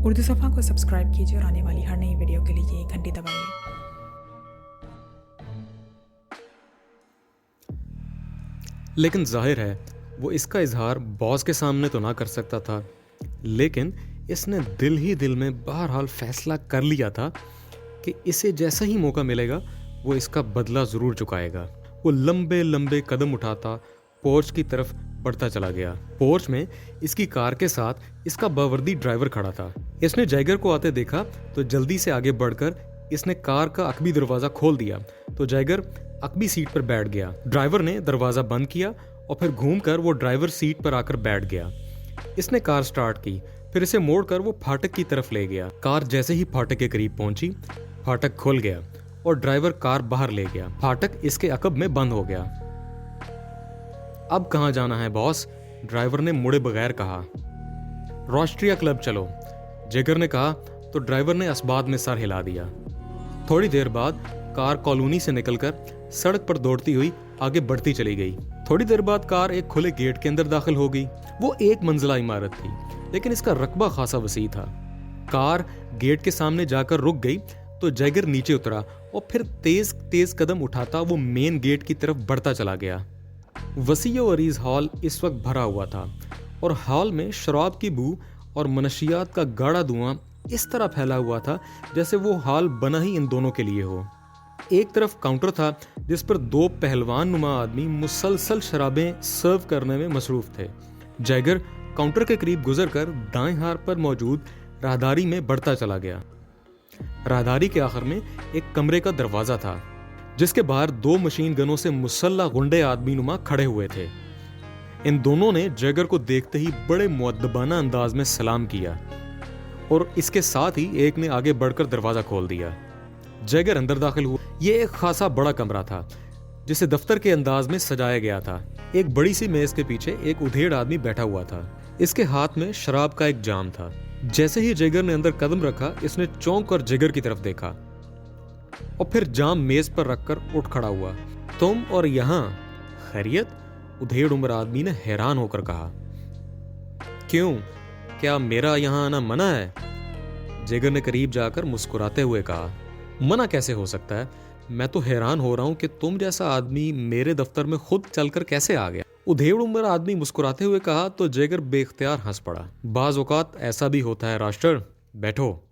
उर्दू सफ़ा को सब्सक्राइब कीजिए और आने वाली हर नई वीडियो के लिए घंटी दबाइए। लेकिन जाहिर है वो इसका इजहार बॉस के सामने तो ना कर सकता था, लेकिन इसने दिल ही दिल में बहरहाल फैसला कर लिया था कि इसे जैसा ही मौका मिलेगा वो इसका बदला ज़रूर चुकाएगा। वो लंबे लंबे कदम उठाता पोर्च की तरफ बढ़ता चला गया। पोर्च में इसकी कार के साथ इसका बावर्दी ड्राइवर खड़ा था। इसने जैगर को आते देखा तो जल्दी से आगे बढ़कर इसने कार का अकबी दरवाज़ा खोल दिया तो जैगर अकबी सीट पर बैठ गया। ड्राइवर ने दरवाज़ा बंद किया और फिर घूमकर वो ड्राइवर सीट पर आकर बैठ गया। इसने कार स्टार्ट की, फिर इसे मोड़कर वो फाटक की तरफ ले गया। कार जैसे ही फाटक के करीब पहुंची, फाटक खुल गया और ड्राइवर कार बाहर ले गया। फाटक इसके अकब में बंद हो गया। अब कहाँ जाना है बॉस? ड्राइवर ने मुड़े बगैर कहा। राष्ट्रीय क्लब चलो, जिगर ने कहा तो ड्राइवर ने असबाद में सर हिला दिया। थोड़ी देर बाद कार कॉलोनी से निकलकर सड़क पर दौड़ती हुई आगे बढ़ती चली गई। थोड़ी देर बाद कार एक खुले गेट के अंदर दाखिल हो गई। वो एक मंजिला इमारत थी, लेकिन इसका रकबा खासा वसी था। कार गेट के सामने जाकर रुक गई तो जैगर नीचे उतरा और फिर तेज तेज कदम उठाता वो मेन गेट की तरफ बढ़ता चला गया। वसी और अरीज हॉल इस वक्त भरा हुआ था और हॉल में शराब की बू और मनशियात का गाढ़ा धुआं इस तरह फैला हुआ था जैसे वो हॉल बना ही इन दोनों के लिए हो। एक तरफ काउंटर था जिस पर दो पहलवान नुमा आदमी मुसलसल शराबें सर्व करने में मसरूफ थे। जैगर काउंटर के करीब गुजरकर दाएं हाथ पर मौजूद राहदारी में बढ़ता चला गया। राहदारी के आखिर में एक कमरे का दरवाजा था जिसके बाहर दो मशीन गनों से मुसल्ला गुंडे आदमी नुमा खड़े हुए थे। इन दोनों ने जैगर को देखते ही बड़े मुअद्दबाना अंदाज में सलाम किया और इसके साथ ही एक ने आगे बढ़कर दरवाजा खोल दिया। जैगर अंदर दाखिल हुआ। यह एक खासा बड़ा कमरा था जिसे दफ्तर के अंदाज में सजाया गया था। एक बड़ी सी मेज के पीछे एक उधेड़ आदमी बैठा हुआ था। इसके हाथ में शराब का एक जाम था। जैसे ही जैगर ने अंदर कदम रखा, इसने चौंक कर जैगर की तरफ देखा और फिर जाम मेज पर रखकर उठ खड़ा हुआ। तुम और यहां खैरियत? उधेड़ उम्र आदमी ने हैरान होकर कहा। क्यों, क्या मेरा यहां आना मना है? जैगर ने करीब जाकर मुस्कुराते हुए कहा। मना कैसे हो सकता है? मैं तो हैरान हो रहा हूं कि तुम जैसा आदमी मेरे दफ्तर में खुद चलकर कैसे आ गया। उधेड़ उम्र आदमी मुस्कुराते हुए कहा तो जैगर बेख्तियार हंस पड़ा। बाज औकात ऐसा भी होता है राष्ट्र, बैठो।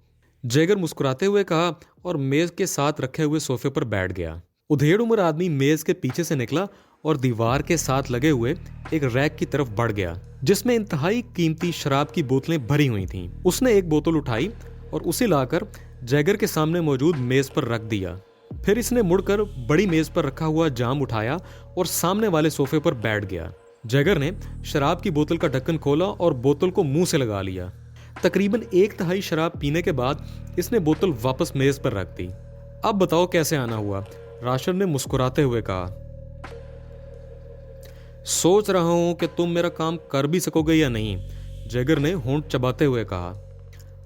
जैगर मुस्कुराते हुए कहा और मेज के साथ रखे हुए सोफे पर बैठ गया। उधेड़ उम्र आदमी मेज के पीछे से निकला और दीवार के साथ लगे हुए एक रैक की तरफ बढ़ गया जिसमें इंतहाई कीमती शराब की बोतलें भरी हुई थीं। उसने एक बोतल उठाई और उसे लाकर जैगर के सामने मौजूद मेज पर रख दिया। फिर इसने मुड़कर बड़ी मेज पर रखा हुआ जाम उठाया और सामने वाले सोफे पर बैठ गया। जैगर ने शराब की बोतल का ढक्कन खोला और बोतल को मुंह से लगा लिया। तकरीबन एक तिहाई शराब पीने के बाद इसने बोतल वापस मेज पर रख दी। अब बताओ कैसे आना हुआ? राशिद ने मुस्कुराते हुए कहा। सोच रहा हूं कि तुम मेरा काम कर भी सकोगे या नहीं, जैगर ने होंठ चबाते हुए कहा।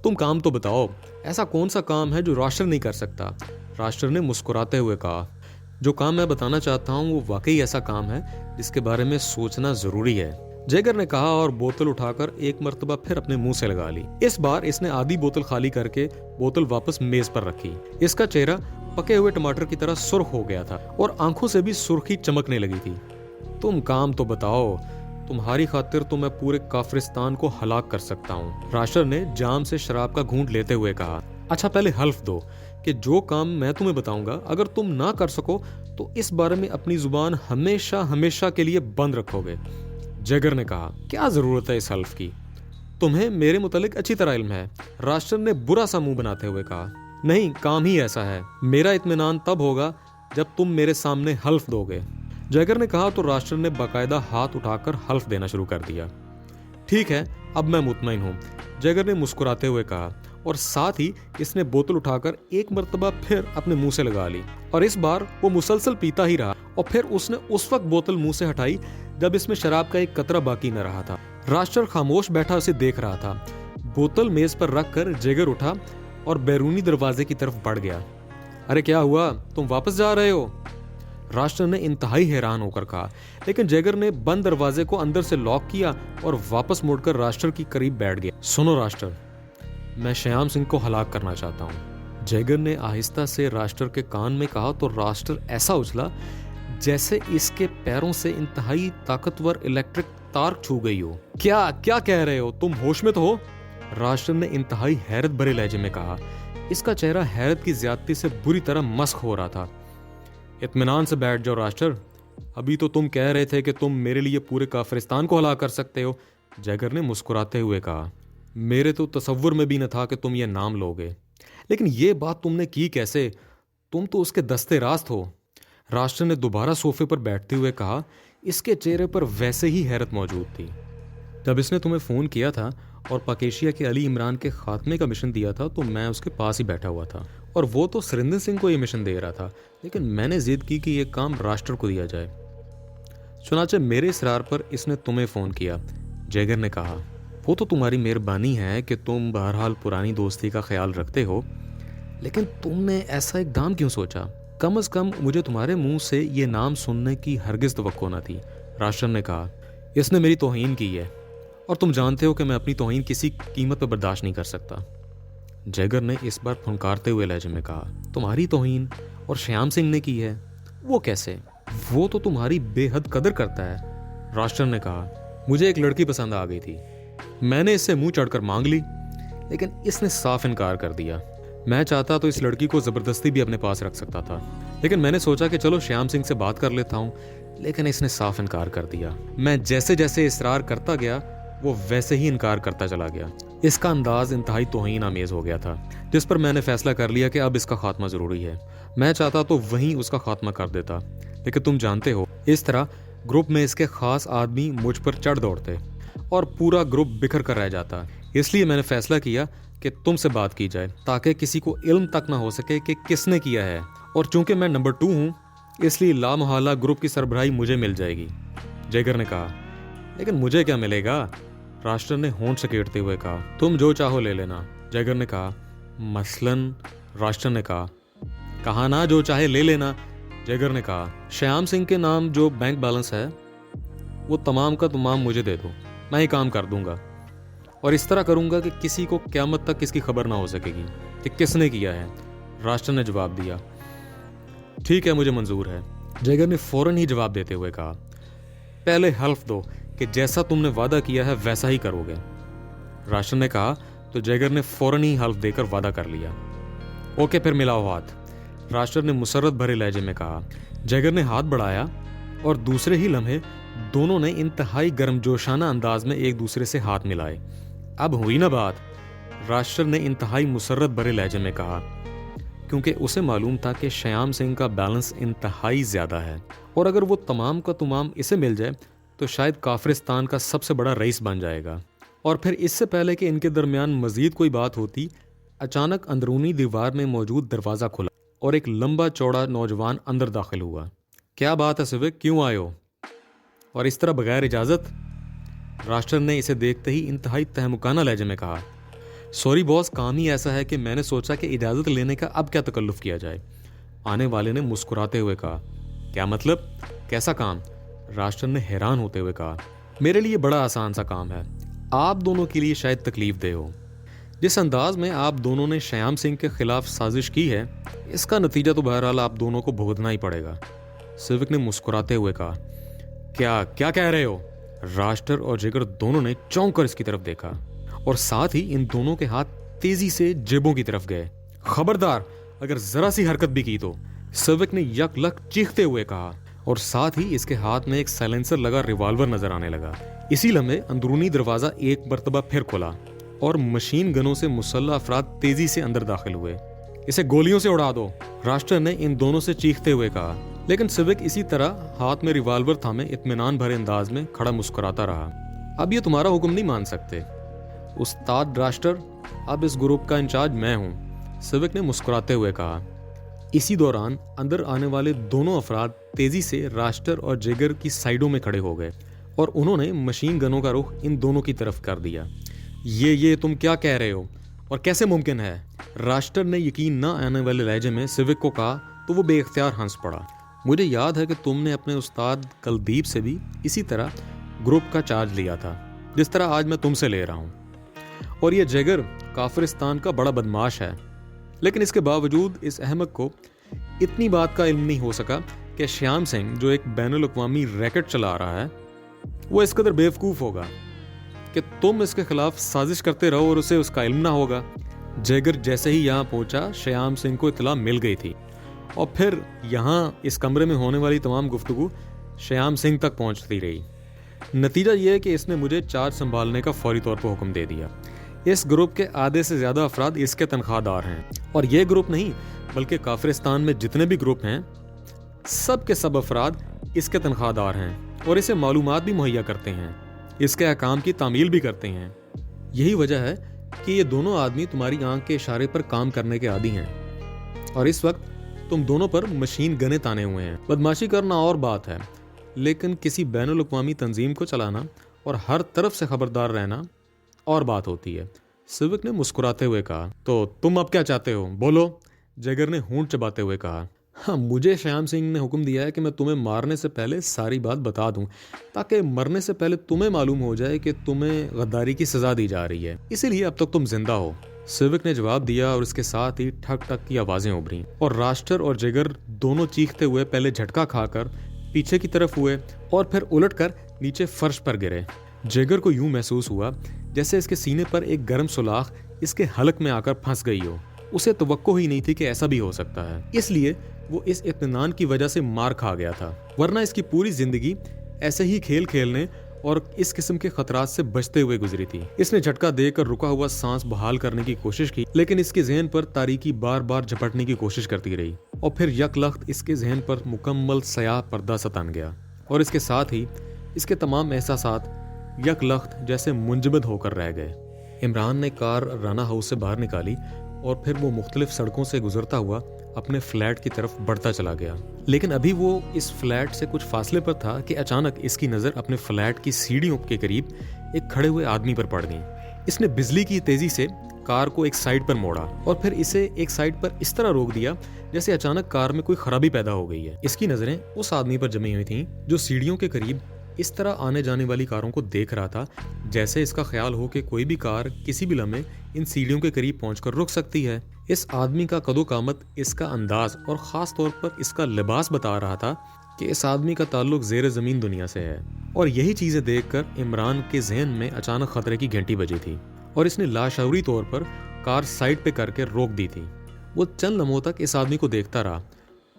तुम काम तो बताओ, ऐसा कौन सा काम है जो राष्ट्र नहीं कर सकता? राष्ट्र ने मुस्कुराते हुए कहा। जो काम मैं बताना चाहता हूँ वो वाकई ऐसा काम है जिसके बारे में सोचना जरूरी है, जैगर ने कहा और बोतल उठाकर एक मर्तबा फिर अपने मुंह से लगा ली। इस बार इसने आधी बोतल खाली करके बोतल वापस मेज पर रखी। इसका चेहरा पके हुए टमाटर की तरह सुर्ख हो गया था और आंखों से भी सुर्खी चमकने लगी थी। तुम काम तो बताओ, तुम्हारी खातिर तो मैं पूरे काफिरिस्तान को हलाक कर सकता हूँ, राष्ट्र ने जाम से शराब का घूंट लेते हुए कहा। अच्छा पहले हल्फ दो कि जो काम मैं तुम्हें बताऊंगा अगर तुम ना कर सको तो इस बारे में अपनी जुबान हमेशा हमेशा के लिए बंद रखोगे, जैगर ने कहा। क्या जरूरत है इस हल्फ की? तुम्हें मेरे मुतालिक अच्छी तरह इल्म है, राष्ट्र ने बुरा सा मुंह बनाते हुए कहा। नहीं, काम ही ऐसा है। मेरा इत्मीनान तब होगा जब तुम मेरे सामने हल्फ दोगे, जैगर ने कहा तो राष्ट्र ने बाकायदा हाथ उठाकर हल्फ देना शुरू कर दिया। ठीक है, अब मैं मुतमईन हूँ, जैगर ने मुस्कुराते हुए कहा और साथ ही इसने बोतल उठाकर एक मर्तबा फिर अपने मुंह से लगा ली और इस बार वो मुसलसल पीता ही रहा और फिर उसने उस वक्त बोतल मुंह से हटाई जब इसमें शराब का एक कतरा बाकी न रहा था। राष्ट्र खामोश बैठा उसे देख रहा था। बोतल मेज पर रखकर जैगर उठा और बैरूनी दरवाजे की तरफ बढ़ गया। अरे क्या हुआ, तुम वापस जा रहे हो? राष्ट्र ने इंतहाई हैरान होकर कहा, लेकिन जैगर ने बंद दरवाजे को अंदर से लॉक किया और वापस मुड़कर राष्ट्र की करीब बैठ गया। सुनो राष्ट्र, मैं श्याम सिंह को हलाक करना चाहता हूँ। जैगर ने आहिस्ता से राष्ट्र के कान में कहा तो राष्ट्र ऐसा उछला जैसे इसके पैरों से इंतहाई ताकतवर इलेक्ट्रिक तार छू गई हो। क्या क्या कह रहे हो, तुम होश में तो हो? राष्ट्र ने इंतहाई हैरत भरे लहजे में कहा। इसका चेहरा हैरत की ज्यादती से बुरी तरह मस्क हो रहा था। इत्मीनान से बैठ जाओ राष्ट्र, अभी तो तुम कह रहे थे कि तुम मेरे लिए पूरे काफिरिस्तान को हलाक कर सकते हो। जैगर ने मुस्कुराते हुए कहा, मेरे तो तसव्वुर में भी न था कि तुम ये नाम लोगे, लेकिन ये बात तुमने की कैसे? तुम तो उसके दस्ते रास्त हो। राष्ट्र ने दोबारा सोफे पर बैठते हुए कहा। इसके चेहरे पर वैसे ही हैरत मौजूद थी। जब इसने तुम्हें फ़ोन किया था और पाकेशिया के अली इमरान के खात्मे का मिशन दिया था तो मैं उसके पास ही बैठा हुआ था, और वो तो सुरेंद्र सिंह को ये मिशन दे रहा था, लेकिन मैंने जिद की कि ये काम राष्ट्र को दिया जाए। चुनाचे मेरे इसरार पर इसने तुम्हें फ़ोन किया। जैगर ने कहा, वो तो तुम्हारी मेहरबानी है कि तुम बहरहाल पुरानी दोस्ती का ख्याल रखते हो, लेकिन तुमने ऐसा इकदाम क्यों सोचा? कम अज़ कम मुझे तुम्हारे मुंह से ये नाम सुनने की हरगिज़ तवक्को न थी। राष्ट्र ने कहा, इसने मेरी तौहीन की है और तुम जानते हो कि मैं अपनी तौहीन किसी कीमत पर बर्दाश्त नहीं कर सकता। जैगर ने इस बार फुनकारते हुए लहजे में कहा, तुम्हारी तौहीन और श्याम सिंह ने की है? वो कैसे? वो तो तुम्हारी बेहद कदर करता है। राष्ट्र ने कहा, मुझे एक लड़की पसंद आ गई थी, मैंने इससे मुंह चढ़कर मांग ली, लेकिन इसने साफ इनकार कर दिया। मैं चाहता तो इस लड़की को ज़बरदस्ती भी अपने पास रख सकता था, लेकिन मैंने सोचा कि चलो श्याम सिंह से बात कर लेता हूँ, लेकिन इसने साफ इनकार कर दिया। मैं जैसे जैसे इसरार करता गया वो वैसे ही इनकार करता चला गया। इसका अंदाज इंतहाई तौहीन आमेज हो गया था, जिस पर मैंने फैसला कर लिया कि अब इसका खात्मा ज़रूरी है। मैं चाहता तो वहीं उसका खात्मा कर देता, लेकिन तुम जानते हो इस तरह ग्रुप में इसके खास आदमी मुझ पर चढ़ दौड़ते और पूरा ग्रुप बिखर कर रह जाता। इसलिए मैंने फैसला किया कि तुमसे बात की जाए, ताकि किसी को इल्म तक ना हो सके कि किसने किया है, और चूंकि मैं नंबर 2 हूँ इसलिए लामहला ग्रुप की सरबराही मुझे मिल जाएगी। जैगर ने कहा, लेकिन मुझे क्या मिलेगा? राष्ट्र ने होंठ सकेटते हुए कहा, तुम जो चाहो ले लेना। जैगर ने कहा, मसलन? राष्ट्र ने कहा ना जो चाहे ले लेना। जैगर ने कहा, श्याम सिंह के नाम जो बैंक बैलेंस है वो तमाम का तमाम मुझे दे दो, मैं ही काम कर दूंगा, और इस तरह करूंगा कि किसी को क़यामत तक इसकी खबर ना हो सकेगी कि किसने किया है। राष्ट्र ने जवाब दिया, ठीक है, मुझे मंजूर है। जैगर ने फौरन ही जवाब देते हुए कहा, पहले हल्फ दो कि जैसा तुमने वादा किया है वैसा ही करोगे। राष्ट्र ने कहा तो जैगर ने फौरन ही हल्फ देकर वादा कर लिया। ओके, फिर मिलाओ हाथ। राष्ट्र ने मुसर्रत भरे लहजे में कहा। जैगर ने हाथ बढ़ाया और दूसरे ही लम्हे दोनों ने इंतहाई गर्मजोशाना अंदाज में एक दूसरे से हाथ मिलाए। अब हुई ना बात? राष्ट्र ने इंतहाई मुसर्रत भरे लहजे में कहा, क्योंकि उसे मालूम था कि श्याम सिंह का बैलेंस इंतहाई ज्यादा है, और अगर वो तमाम का तमाम इसे मिल जाए तो शायद काफिरिस्तान का सबसे बड़ा रईस बन जाएगा। और फिर इससे पहले कि इनके दरमियान मजीद कोई बात होती, अचानक अंदरूनी दीवार में मौजूद दरवाज़ा खुला और एक लंबा चौड़ा नौजवान अंदर दाखिल हुआ। क्या बात है सिविक, क्यों आए हो? और इस तरह बगैर इजाज़त? राष्ट्र ने इसे देखते ही इंतहाई तहमुकाना लहजे में कहा, सॉरी बॉस, काम ही ऐसा है कि मैंने सोचा कि इजाज़त लेने का अब क्या तकल्लुफ़ किया जाए। आने वाले ने मुस्कुराते हुए कहा, क्या मतलब, कैसा काम? राष्ट्र ने हैरान होते हुए कहा, मेरे लिए बड़ा आसान सा काम है, आप दोनों के लिए शायद तकलीफ दे हो। जिस अंदाज में आप दोनों ने श्याम सिंह के खिलाफ साजिश की है, इसका नतीजा तो बहरहाल आप दोनों को भुगतना ही पड़ेगा। सिविक ने मुस्कुराते हुए कहा, क्या क्या कह रहे हो? राष्ट्र और जिगर दोनों ने चौंक कर इसकी तरफ देखा, और साथ ही इन दोनों के हाथ तेजी से जेबों की तरफ गए। खबरदार, अगर जरा सी हरकत भी की तो, सिविक ने यकलक चीखते हुए कहा, और साथ ही इसके हाथ में एक साइलेंसर लगा रिवॉल्वर नजर आने लगा। इसी लम्हे अंदरूनी दरवाजा एक मरतबा फिर खुला और मशीन गनों से मुसल्लह अफराद तेजी से अंदर दाखिल हुए। इसे गोलियों से उड़ा दो, राष्ट्र ने इन दोनों से चीखते हुए कहा, लेकिन सिविक इसी तरह हाथ में रिवॉल्वर थामे इत्मीनान भरे अंदाज में खड़ा मुस्कुराता रहा। अब ये तुम्हारा हुक्म नहीं मान सकते उस्ताद राष्ट्र, अब इस ग्रुप का इंचार्ज मैं हूँ, सिविक ने मुस्कुराते हुए कहा। इसी दौरान अंदर आने वाले दोनों अफराद तेजी से राष्ट्र और जिगर की साइडों में खड़े हो गए और उन्होंने मशीन गनों का रुख इन दोनों की तरफ कर दिया। ये तुम क्या कह रहे हो और कैसे मुमकिन है? राष्ट्र ने यकीन न आने वाले लहजे में सिविक को कहा तो वो बेख्तियार हंस पड़ा। मुझे याद है कि तुमने अपने उस्ताद कुलदीप से भी इसी तरह ग्रुप का चार्ज लिया था, जिस तरह आज मैं तुमसे ले रहा हूँ। और ये जिगर, काफिरिस्तान का बड़ा बदमाश है। लेकिन इसके बावजूद इस अहमक को इतनी बात का इल्म नहीं हो सका कि श्याम सिंह, जो एक बैनुल-अक़वामी रैकेट चला रहा है, वो इस कदर बेवकूफ़ होगा कि तुम इसके खिलाफ साजिश करते रहो और उसे उसका इल्म ना होगा। जिगर जैसे ही यहाँ पहुंचा, श्याम सिंह को इत्तला मिल गई थी और फिर यहाँ इस कमरे में होने वाली तमाम गुफ्तगू श्याम सिंह तक पहुंचती रही। नतीजा ये है कि इसने मुझे चार्ज संभालने का फौरी तौर पर हुक्म दे दिया। इस ग्रुप के आधे से ज़्यादा अफराद इसके तनख्वाहदार हैं और ये ग्रुप नहीं बल्कि काफिरिस्तान में जितने भी ग्रुप हैं सब के सब अफराद इसके तनख्वाहदार हैं और इसे मालूमात भी मुहैया करते हैं, इसके अहकाम की तामील भी करते हैं। यही वजह है कि ये दोनों आदमी तुम्हारी आंख के इशारे पर काम करने के आदी हैं और इस वक्त तुम दोनों पर मशीन गने ताने हुए हैं। बदमाशी करना और बात है, लेकिन किसी बैनुल अक़वामी तंजीम को चलाना और हर तरफ से खबरदार रहना और बात होती है। सिविक ने मुस्कुराते हुए कहा, तो तुम अब क्या चाहते हो, बोलो। जिगर ने होंठ चबाते हुए कहा, हाँ, मुझे श्याम सिंह ने हुक्म दिया है कि मैं तुम्हें मारने से पहले सारी बात बता दूं, ताकि मरने से पहले तुम्हें मालूम हो जाए कि तुम्हें गद्दारी की सजा दी जा रही है, इसीलिए अब तक तुम जिंदा हो। सिविक ने जवाब दिया और इसके साथ ही ठक ठक की आवाजें उभरी और रास्टर और जिगर दोनों चीखते हुए पहले झटका खाकर पीछे की तरफ हुए और फिर उलटकर नीचे फर्श पर गिरे। जिगर को यूं महसूस हुआ जैसे इसके सीने पर एक गर्म सुलाख इसके हलक में आकर फंस गई हो। उसे तवक्को ही नहीं थी कि ऐसा भी हो सकता है, इसलिए वो इस इत्मीनान की वजह से मार खा गया था, वरना इसकी पूरी जिंदगी ऐसे ही खेल खेलने और इस किस्म के खतरात से बचते हुए गुजरी थी। इसने झटका देकर रुका हुआ सांस बहाल करने की कोशिश की, लेकिन इसके जहन पर तारीकी बार बार झपटने की कोशिश करती रही और फिर यकलख्त इसके जहन पर मुकम्मल सयाह पर्दा सा तन गया और इसके साथ ही इसके तमाम एहसासात यकलख्त जैसे मुंजमद होकर रह गए। इमरान ने कार राना हाउस से बाहर निकाली और फिर वो मुख्तलिफ सड़कों से गुजरता हुआ अपने फ्लैट की तरफ बढ़ता चला गया। लेकिन अभी वो इस फ्लैट से कुछ फासले पर था कि अचानक इसकी नज़र अपने फ्लैट की सीढ़ियों के करीब एक खड़े हुए आदमी पर पड़ गई। इसने बिजली की तेजी से कार को एक साइड पर मोड़ा और फिर इसे एक साइड पर इस तरह रोक दिया जैसे अचानक कार में कोई खराबी पैदा हो गई है। इसकी नज़रें उस आदमी पर जमी हुई थीं जो सीढ़ियों के करीब इस तरह आने जाने वाली कारों को देख रहा था जैसे इसका ख्याल हो कि कोई भी कार किसी भी लम्हे इन सीढ़ियों के करीब पहुंचकर रुक सकती है। इस आदमी का कदो-कामत, इसका अंदाज और ख़ास तौर पर इसका लिबास बता रहा था कि इस आदमी का ताल्लुक ज़ेर ज़मीन दुनिया से है। और यही चीज़ें देखकर इमरान के जहन में अचानक ख़तरे की घंटी बजी थी और इसने लाशऊरी तौर पर कार साइड पे करके रोक दी थी। वो चंद लम्हों तक इस आदमी को देखता रहा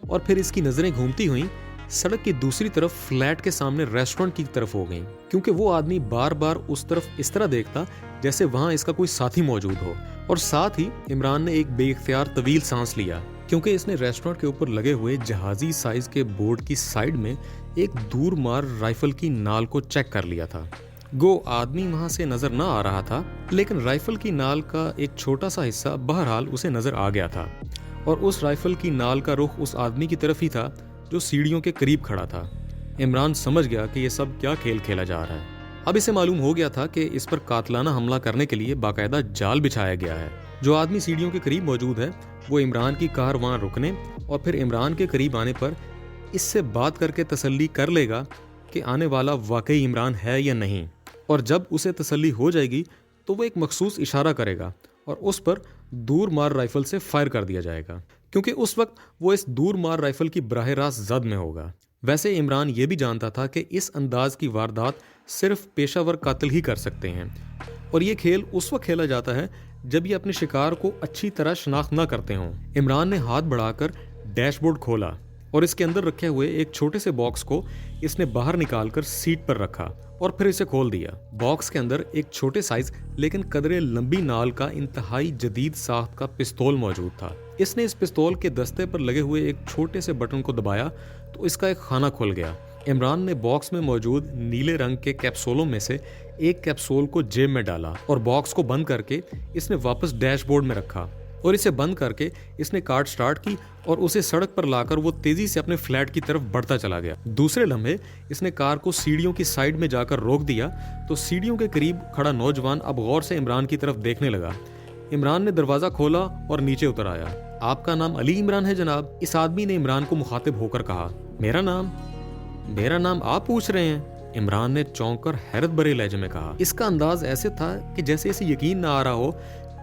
और फिर इसकी नज़रें घूमती हुई सड़क की दूसरी तरफ फ्लैट के सामने रेस्टोरेंट की तरफ हो गई, क्योंकि वो आदमी बार बार उस तरफ इस तरह देखता जैसे वहां इसका कोई साथी मौजूद हो। और साथ ही इमरान ने एक बेइख्तियार तवील सांस लिया, क्योंकि इसने रेस्टोरेंट के ऊपर लगे हुए जहाजी साइज के बोर्ड की साइड में एक दूर मार राइफल की नाल को चेक कर लिया था। गो आदमी वहां से नजर न आ रहा था, लेकिन राइफल की नाल का एक छोटा सा हिस्सा बहरहाल उसे नजर आ गया था और उस राइफल की नाल का रुख उस आदमी की तरफ ही था जो सीढ़ियों के करीब खड़ा था। इमरान समझ गया कि यह सब क्या खेल खेला जा रहा है। अब इसे मालूम हो गया था कि इस पर कातलाना हमला करने के लिए बाकायदा जाल बिछाया गया है। जो आदमी सीढ़ियों के करीब मौजूद है वो इमरान की कार वहां रुकने और फिर इमरान के करीब आने पर इससे बात करके तसल्ली कर लेगा कि आने वाला वाकई इमरान है या नहीं, और जब उसे तसल्ली हो जाएगी तो वो एक मखसूस इशारा करेगा और उस पर दूर मार राइफल से फायर कर दिया जाएगा, क्योंकि उस वक्त वो इस दूर मार राइफल की बराह रास्त जद में होगा। वैसे इमरान ये भी जानता था कि इस अंदाज की वारदात सिर्फ पेशावर कातिल ही कर सकते हैं और ये खेल उस वक्त खेला जाता है जब ये अपने शिकार को अच्छी तरह शनाख्त न करते हों। इमरान ने हाथ बढ़ाकर डैशबोर्ड खोला और इसके अंदर रखे हुए एक छोटे से बॉक्स को इसने बाहर निकालकर सीट पर रखा और फिर इसे खोल दिया। बॉक्स के अंदर एक छोटे साइज लेकिन कदरे लंबी नाल का इंतहाई जदीद साख्त का पिस्तौल मौजूद था। इसने इस पिस्तौल के दस्ते पर लगे हुए एक छोटे से बटन को दबाया तो इसका एक खाना खुल गया। इमरान ने बॉक्स में मौजूद नीले रंग के कैप्सूलों में से एक कैप्सूल को जेब में डाला और बॉक्स को बंद करके इसने वापस डैशबोर्ड में रखा और इसे बंद करके इसने कार स्टार्ट की और उसे सड़क पर लाकर वो तेजी से अपने फ्लैट की तरफ बढ़ता चला गया। दूसरे लम्हे इसने कार को सीढ़ियों की साइड में जाकर रोक दिया तो सीढ़ियों के करीब खड़ा नौजवान अब गौर से इमरान की तरफ देखने लगा। इमरान ने दरवाजा खोला और नीचे उतर आया। आपका नाम अली इमरान है जनाब? इस आदमी ने इमरान को मुखातिब होकर कहा। मेरा नाम आप पूछ रहे हैं? इमरान ने चौंक कर हैरत भरे लहजे में कहा। इसका अंदाज ऐसे था कि जैसे इसे यकीन ना आ रहा हो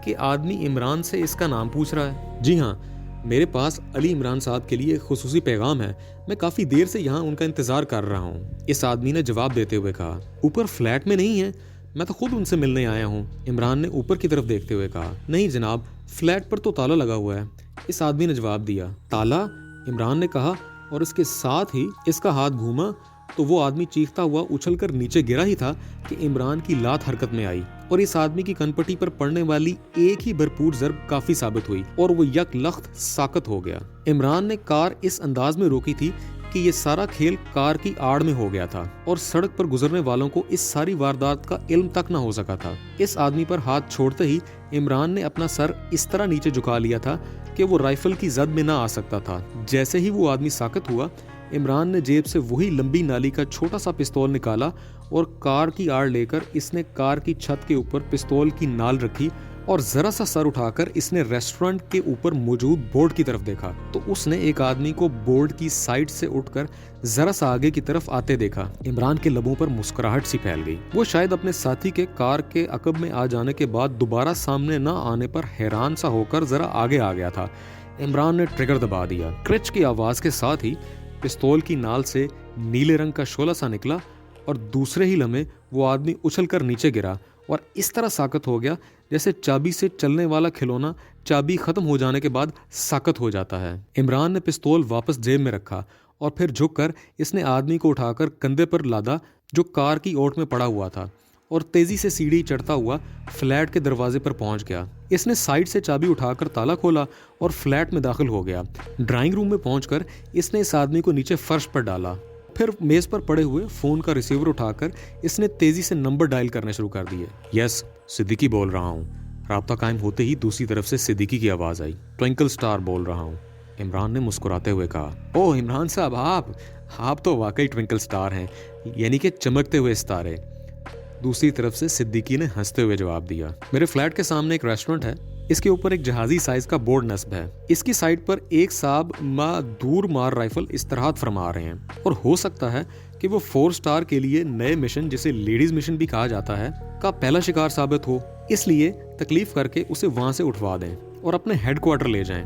कि आदमी इमरान से इसका नाम पूछ रहा है। जी हाँ, मेरे पास अली इमरान साहब के लिए एक खुसूसी पैगाम है। मैं काफ़ी देर से यहाँ उनका इंतज़ार कर रहा हूँ, इस आदमी ने जवाब देते हुए कहा। ऊपर फ्लैट में नहीं है? मैं तो खुद उनसे मिलने आया हूँ, इमरान ने ऊपर की तरफ देखते हुए कहा। नहीं जनाब, फ्लैट पर तो ताला लगा हुआ है, इस आदमी ने जवाब दिया। ताला? इमरान ने कहा और इसके साथ ही इसका हाथ घूमा तो वो आदमी चीखता हुआ उछलकर नीचे गिरा ही था कि इमरान की लात हरकत में आई और इस आदमी की कनपट्टी पर पड़ने वाली एक ही भरपूर जर्ब काफी साबित हुई और वो यकलख्त साकत हो गया। इमरान ने कार इस अंदाज में रोकी थी कि ये सारा खेल कार की आड़ में हो गया था और सड़क पर गुजरने वालों को इस सारी वारदात का इल्म तक न हो सका था। इस आदमी पर हाथ छोड़ते ही इमरान ने अपना सर इस तरह नीचे झुका लिया था कि वो राइफल की जद में ना आ सकता था। जैसे ही वो आदमी साकत हुआ, इमरान ने जेब से वही लंबी नाली का छोटा सा पिस्तौल निकाला और कार की आड़ लेकर इसने कार की छत के ऊपर पिस्तौल की नाल रखी और जरा सा सर उठाकर इसने रेस्टोरेंट के ऊपर मौजूद बोर्ड की तरफ देखा तो उसने एक आदमी को बोर्ड की साइड से उठकर जरा सा आगे की तरफ आते देखा। इमरान के लबों पर मुस्कुराहट सी फैल गई। वो शायद अपने साथी के कार के अकब में आ जाने के बाद दोबारा सामने न आने पर हैरान सा होकर जरा आगे आ गया था। इमरान ने ट्रिगर दबा दिया। क्रिच की आवाज के साथ ही पिस्तौल की नाल से नीले रंग का शोला सा निकला और दूसरे ही लम्हे वो आदमी उछलकर नीचे गिरा और इस तरह साकत हो गया जैसे चाबी से चलने वाला खिलौना चाबी खत्म हो जाने के बाद साकत हो जाता है। इमरान ने पिस्तौल वापस जेब में रखा और फिर झुककर इसने आदमी को उठाकर कंधे पर लादा जो कार की ओट में पड़ा हुआ था और तेजी से सीढ़ी चढ़ता हुआ फ्लैट के दरवाजे पर पहुंच गया। इसने साइड से चाबी उठाकर ताला खोला और फ्लैट में दाखिल हो गया। ड्राइंग रूम में पहुंचकर इसने इस आदमी को नीचे फर्श पर डाला। फिर मेज पर पड़े हुए फोन का रिसीवर उठाकर इसने तेजी से नंबर डायल करने शुरू कर दिए। यस, सिद्दीकी बोल रहा हूँ। राब्ता कायम होते ही दूसरी तरफ से सिद्दीकी की आवाज आई। ट्विंकल स्टार बोल रहा हूँ, इमरान ने मुस्कुराते हुए कहा। ओह इमरान साहब, आप तो वाकई ट्विंकल स्टार हैं, यानी कि चमकते हुए सितारे। दूसरी तरफ से सिद्दीकी ने हंसते हुए जवाब दिया। मेरे फ्लैट के सामने एक रेस्टोरेंट है, इसके ऊपर एक जहाजी साइज का बोर्ड नस्ब है। इसकी साइड पर एक साहब दूर मार राइफल इस्तराहत फरमा रहे हैं और हो सकता है कि वो 4 स्टार के लिए नए मिशन, जिसे लेडीज मिशन भी कहा जाता है, का पहला शिकार साबित हो। इसलिए तकलीफ करके उसे वहां से उठवा दें और अपने हेडक्वार्टर ले जाएं।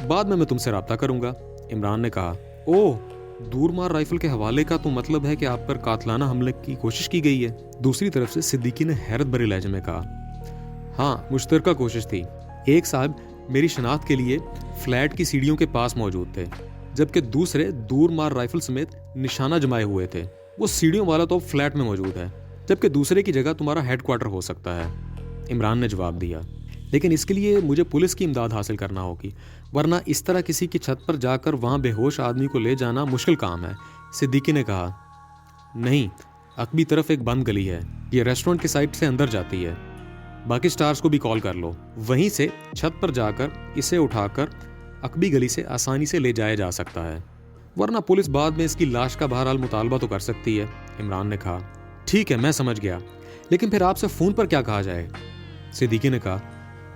बाद में मैं तुमसे राब्ता करूंगा, इमरान ने कहा। ओह, दूरमार राइफल के हवाले का तो मतलब है कि आप पर कातलाना हमले की कोशिश की गई है। दूसरी तरफ से सिद्दीकी ने हैरत भरे लहजे में कहा। हाँ, मुश्तरका कोशिश थी। एक साहब मेरी शनाख्त के लिए फ्लैट की सीढ़ियों के पास मौजूद थे, जबकि दूसरे दूरमार राइफल समेत निशाना जमाए हुए थे। वो सीढ़ियों वाला तो फ्लैट में मौजूद है, जबकि दूसरे की जगह तुम्हारा हेडक्वार्टर हो सकता है, इमरान ने जवाब दिया। लेकिन इसके लिए मुझे पुलिस की इमदाद हासिल करना होगी, वरना इस तरह किसी की छत पर जाकर वहां बेहोश आदमी को ले जाना मुश्किल काम है, सिद्दीकी ने कहा। नहीं, अकबी तरफ एक बंद गली है, ये रेस्टोरेंट की साइड से अंदर जाती है। बाकी स्टार्स को भी कॉल कर लो, वहीं से छत पर जाकर इसे उठाकर अकबी गली से आसानी से ले जाया जा सकता है, वरना पुलिस बाद में इसकी लाश का बहरहाल मुतालबा तो कर सकती है, इमरान ने कहा। ठीक है, मैं समझ गया, लेकिन फिर आपसे फोन पर क्या कहा जाए, सिद्दीकी ने कहा।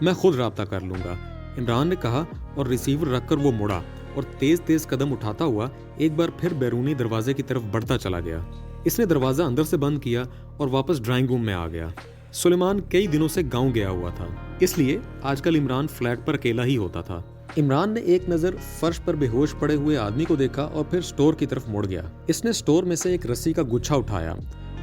मैं खुद राब्ता कर लूंगा, इमरान ने कहा और रिसीवर रखकर वो मुड़ा और तेज तेज कदम उठाता हुआ एक बार फिर बैरूनी दरवाजे की तरफ बढ़ता चला गया। इसने दरवाजा अंदर से बंद किया और वापस ड्राइंग रूम में आ गया। सुलेमान कई दिनों से गांव गया हुआ था, इसलिए आजकल इमरान फ्लैट पर अकेला ही होता था। इमरान ने एक नजर फर्श पर बेहोश पड़े हुए आदमी को देखा और फिर स्टोर की तरफ मुड़ गया। इसने स्टोर में से एक रस्सी का गुच्छा उठाया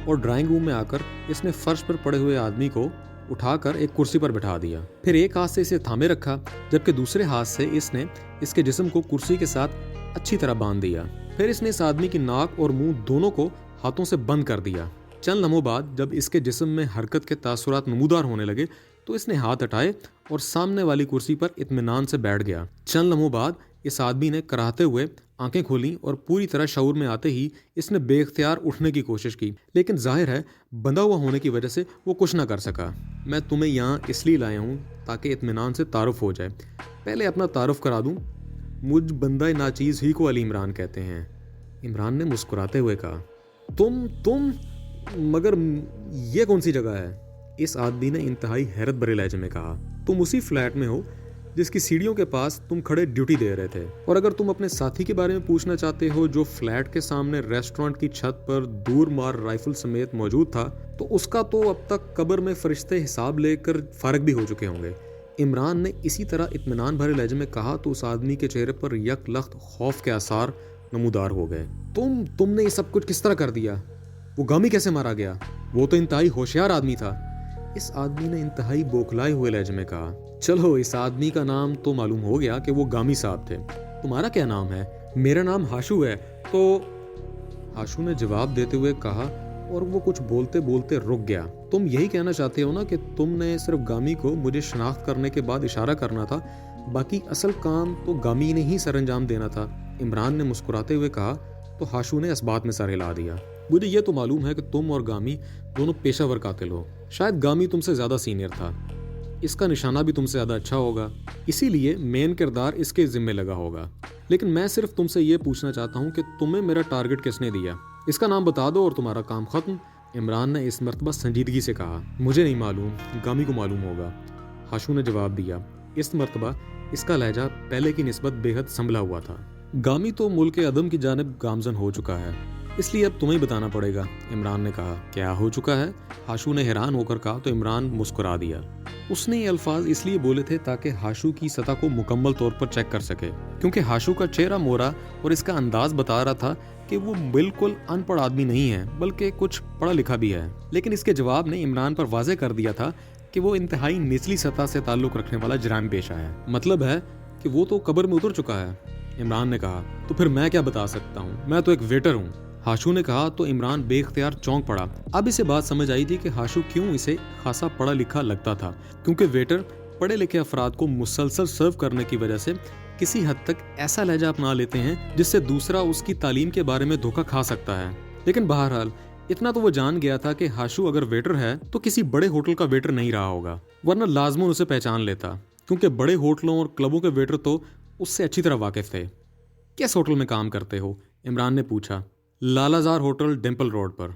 और ड्राइंग रूम में आकर इसने फर्श पर पड़े हुए आदमी को उठाकर एक कुर्सी पर बिठा दिया। फिर एक हाथ से इसे थामे रखा, जबकि दूसरे हाथ से इसने इसके जिस्म को कुर्सी के साथ अच्छी तरह बांध दिया। फिर इसने इस आदमी की नाक और मुंह दोनों को हाथों से बंद कर दिया। चंद लम्हों बाद जब इसके जिस्म में हरकत के तासुरात नमूदार होने लगे तो इसने हाथ हटाए और सामने वाली कुर्सी पर इत्मीनान से बैठ गया। चंद लम्हों बाद इस आदमी ने कराहते हुए आंखें खोली और पूरी तरह शऊर में आते ही इसने बेख्तियार उठने की कोशिश की, लेकिन जाहिर है बंधा हुआ होने की वजह से वो कुछ ना कर सका। मैं तुम्हें यहाँ इसलिए लाया हूँ ताकि इत्मीनान से तारुफ हो जाए। पहले अपना तारुफ करा दूँ, मुझ बंदा नाचीज़ ही को अली इमरान कहते हैं, इमरान ने मुस्कुराते हुए कहा। तुम मगर ये कौन सी जगह है, इस आदमी ने इंतहाई हैरत भरे लहजे में कहा। तुम उसी फ्लैट में हो जिसकी सीढ़ियों के पास तुम खड़े ड्यूटी दे रहे थे, और अगर तुम अपने साथी के बारे में पूछना चाहते हो जो फ्लैट के सामने रेस्टोरेंट की छत पर दूर मार राइफल समेत मौजूद था, तो उसका तो अब तक कब्र में फरिश्ते हिसाब लेकर फारग भी हो चुके होंगे। इमरान ने इसी तरह इत्मीनान भरे लहजे में कहा तो उस आदमी के चेहरे पर यकलख्त खौफ के आसार नमूदार हो गए। तुमने ये सब कुछ किस तरह कर दिया? वो गामी कैसे मारा गया? वो तो इंतहाई होशियार आदमी था। इस आदमी ने इंतहाई बौखलाए हुए लहजे में कहा। चलो, इस आदमी का नाम तो मालूम हो गया कि वो गामी साहब थे। तुम्हारा क्या नाम है? मेरा नाम हाशू है। तो हाशू ने जवाब देते हुए कहा और वो कुछ बोलते बोलते रुक गया। तुम यही कहना चाहते हो ना कि तुमने सिर्फ गामी को मुझे शनाख्त करने के बाद इशारा करना था, बाकी असल काम तो गामी ने ही सरअंजाम देना था? इमरान ने मुस्कुराते हुए कहा तो हाशू ने इस बात में सर हिला दिया। मुझे ये तो मालूम है कि तुम और गामी दोनों पेशावर कातिल हो। शायद गामी तुमसे ज्यादा सीनियर था, इसका निशाना भी तुमसे ज्यादा अच्छा होगा, इसीलिए मेन किरदार इसके जिम्मे लगा होगा। लेकिन मैं सिर्फ तुमसे ये पूछना चाहता हूँ कि तुम्हें मेरा टारगेट किसने दिया? इसका नाम बता दो और तुम्हारा काम खत्म। इमरान ने इस मर्तबा संजीदगी से कहा। मुझे नहीं मालूम, गामी को मालूम होगा, हाशू ने जवाब दिया। इस मर्तबा इसका लहजा पहले की निस्बत बेहद संभला हुआ था। गामी तो मुल्क अदम की जानिब गामजन हो चुका है, इसलिए अब तुम्हें बताना पड़ेगा, इमरान ने कहा। क्या हो चुका है? हाशू ने हैरान होकर कहा तो इमरान मुस्कुरा दिया। उसने ये अल्फाज इसलिए बोले थे ताकि हाशू की सतह को मुकम्मल तौर पर चेक कर सके, क्योंकि हाशू का चेहरा मोरा और इसका अंदाज बता रहा था कि वो बिल्कुल अनपढ़ आदमी नहीं है, बल्कि कुछ पढ़ा लिखा भी है। लेकिन इसके जवाब ने इमरान पर वाज़ेह कर दिया था कि वो इंतहाई निचली सतह से ताल्लुक रखने वाला जराम पेशा है। मतलब है कि वो तो कब्र में उतर चुका है, इमरान ने कहा। तो फिर मैं क्या बता सकता हूँ? मैं तो एक वेटर हूँ, हाशू ने कहा तो इमरान बेख्तियार चौंक पड़ा। अब इसे बात समझ आई थी कि हाशू क्यों इसे खासा पढ़ा लिखा लगता था, क्योंकि वेटर पढ़े लिखे अफराद को मुसलसल सर्व करने की वजह से किसी हद तक ऐसा लहजा अपना लेते हैं जिससे दूसरा उसकी तालीम के बारे में धोखा खा सकता है। लेकिन बहरहाल इतना तो वो जान गया था कि हाशू अगर वेटर है तो किसी बड़े होटल का वेटर नहीं रहा होगा, वरना लाजमन उसे पहचान लेता, क्योंकि बड़े होटलों और क्लबों के वेटर तो उससे अच्छी तरह वाकिफ थे। किस होटल में काम करते हो? इमरान ने पूछा। लालाजार होटल, डिम्पल रोड पर,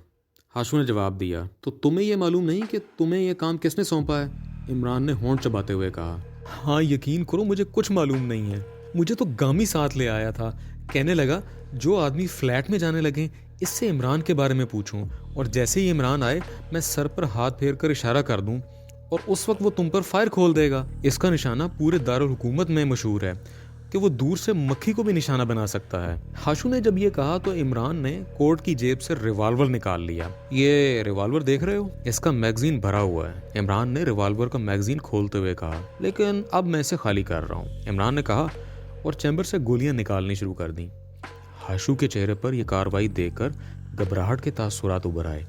हाशू ने जवाब दिया। तो तुम्हें यह मालूम नहीं कि तुम्हें यह काम किसने सौंपा है? इमरान ने होंठ चबाते हुए कहा। हाँ, यकीन करो मुझे कुछ मालूम नहीं है, मुझे तो गामी साथ ले आया था। कहने लगा जो आदमी फ्लैट में जाने लगे इससे इमरान के बारे में पूछूं, और जैसे ही इमरान आए मैं सर पर हाथ फेर कर इशारा कर दूं और उस वक्त वो तुम पर फायर खोल देगा। इसका निशाना पूरे दारुल हुकूमत में मशहूर है कि वो दूर से मक्खी को भी निशाना बना सकता है। हाशू ने जब ये कहा तो इमरान ने कोट की जेब से रिवॉल्वर निकाल लिया। ये रिवॉल्वर देख रहे हो, इसका मैगजीन भरा हुआ है, इमरान ने रिवॉल्वर का मैगजीन खोलते हुए कहा। लेकिन अब मैं इसे खाली कर रहा हूँ, इमरान ने कहा और चैम्बर से गोलियां निकालनी शुरू कर दी। हाशू के चेहरे पर यह कार्रवाई देखकर घबराहट के तासुरात उभर आए।